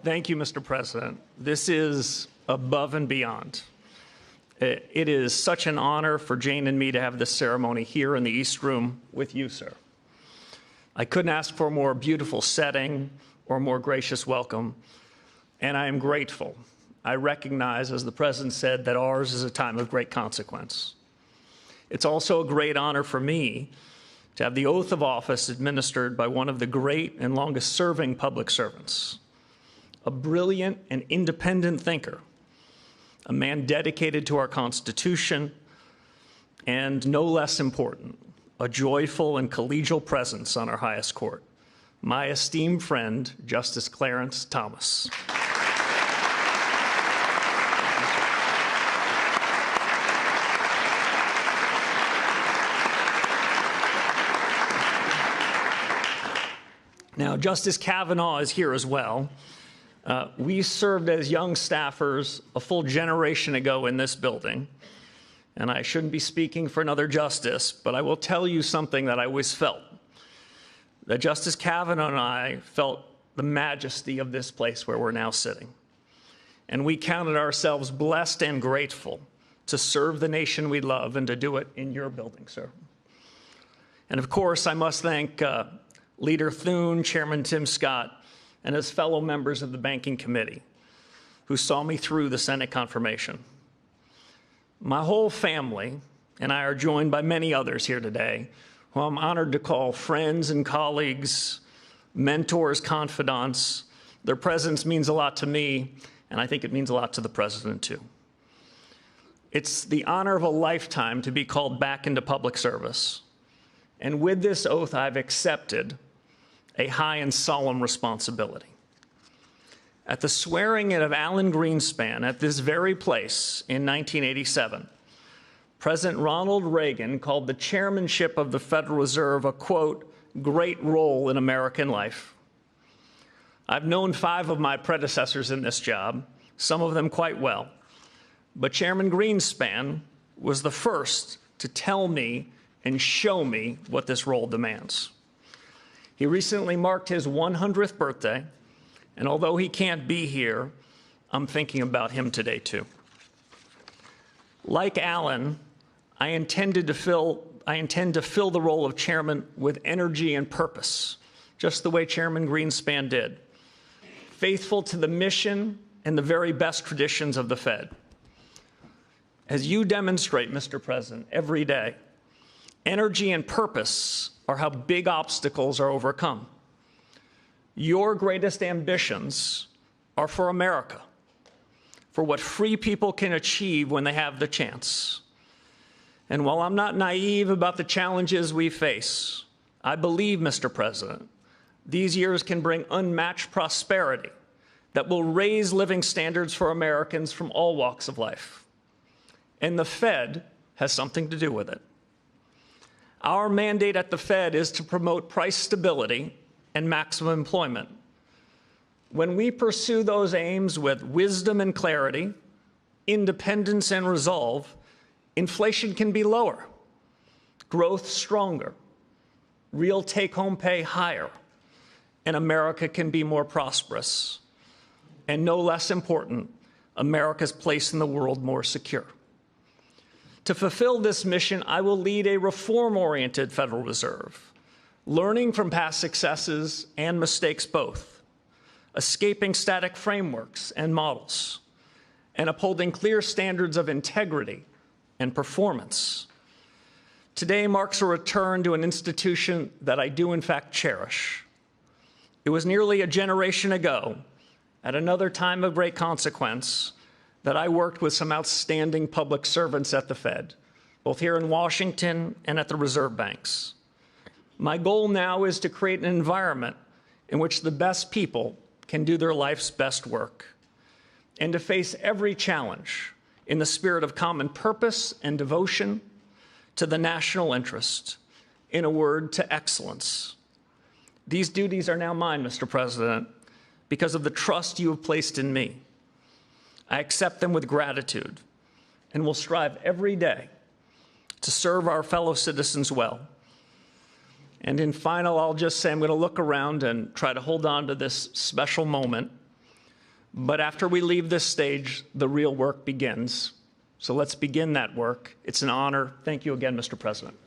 Thank you, Mr. President. This is above and beyond. It is such an honor for Jane and me to have this ceremony here in the East Room with you, sir. I couldn't ask for a more beautiful setting or a more gracious welcome, and I am grateful. I recognize, as the President said, that ours is a time of great consequence. It's also a great honor for me to have the oath of office administered by one of the great and longest-serving public servants, a brilliant and independent thinker, a man dedicated to our Constitution, and no less important, a joyful and collegial presence on our highest court, my esteemed friend, Justice Clarence Thomas. Now, Justice Kavanaugh is here as well. We served as young staffers a full generation ago in this building, and I shouldn't be speaking for another justice, but I will tell you something that I always felt, that Justice Kavanaugh and I felt the majesty of this place where we're now sitting. And we counted ourselves blessed and grateful to serve the nation we love and to do it in your building, sir. And of course, I must thank Leader Thune, Chairman Tim Scott, and his fellow members of the Banking Committee who saw me through the Senate confirmation. My whole family and I are joined by many others here today who I'm honored to call friends and colleagues, mentors, confidants. Their presence means a lot to me, and I think it means a lot to the President, too. It's the honor of a lifetime to be called back into public service. And with this oath, I've accepted a high and solemn responsibility. At the swearing-in of Alan Greenspan at this very place in 1987, President Ronald Reagan called the chairmanship of the Federal Reserve a, quote, great role in American life. I've known 5 of my predecessors in this job, some of them quite well, but Chairman Greenspan was the first to tell me and show me what this role demands. He recently marked his 100th birthday, and although he can't be here, I'm thinking about him today, too. Like Alan, I intend to fill the role of chairman with energy and purpose, just the way Chairman Greenspan did, faithful to the mission and the very best traditions of the Fed. As you demonstrate, Mr. President, every day, energy and purpose are how big obstacles are overcome. Your greatest ambitions are for America, for what free people can achieve when they have the chance. And while I'm not naive about the challenges we face, I believe, Mr. President, these years can bring unmatched prosperity that will raise living standards for Americans from all walks of life. And the Fed has something to do with it. Our mandate at the Fed is to promote price stability and maximum employment. When we pursue those aims with wisdom and clarity, independence and resolve, inflation can be lower, growth stronger, real take-home pay higher, and America can be more prosperous. And no less important, America's place in the world more secure. To fulfill this mission, I will lead a reform-oriented Federal Reserve, learning from past successes and mistakes both, escaping static frameworks and models, and upholding clear standards of integrity and performance. Today marks a return to an institution that I do in fact cherish. It was nearly a generation ago, at another time of great consequence, that I worked with some outstanding public servants at the Fed, both here in Washington and at the reserve banks. My goal now is to create an environment in which the best people can do their life's best work, and to face every challenge in the spirit of common purpose and devotion to the national interest, in a word, to excellence. These duties are now mine, Mr. President, because of the trust you have placed in me. I accept them with gratitude and will strive every day to serve our fellow citizens well. And in final, I'll just say I'm going to look around and try to hold on to this special moment. But after we leave this stage, the real work begins. So let's begin that work. It's an honor. Thank you again, Mr. President.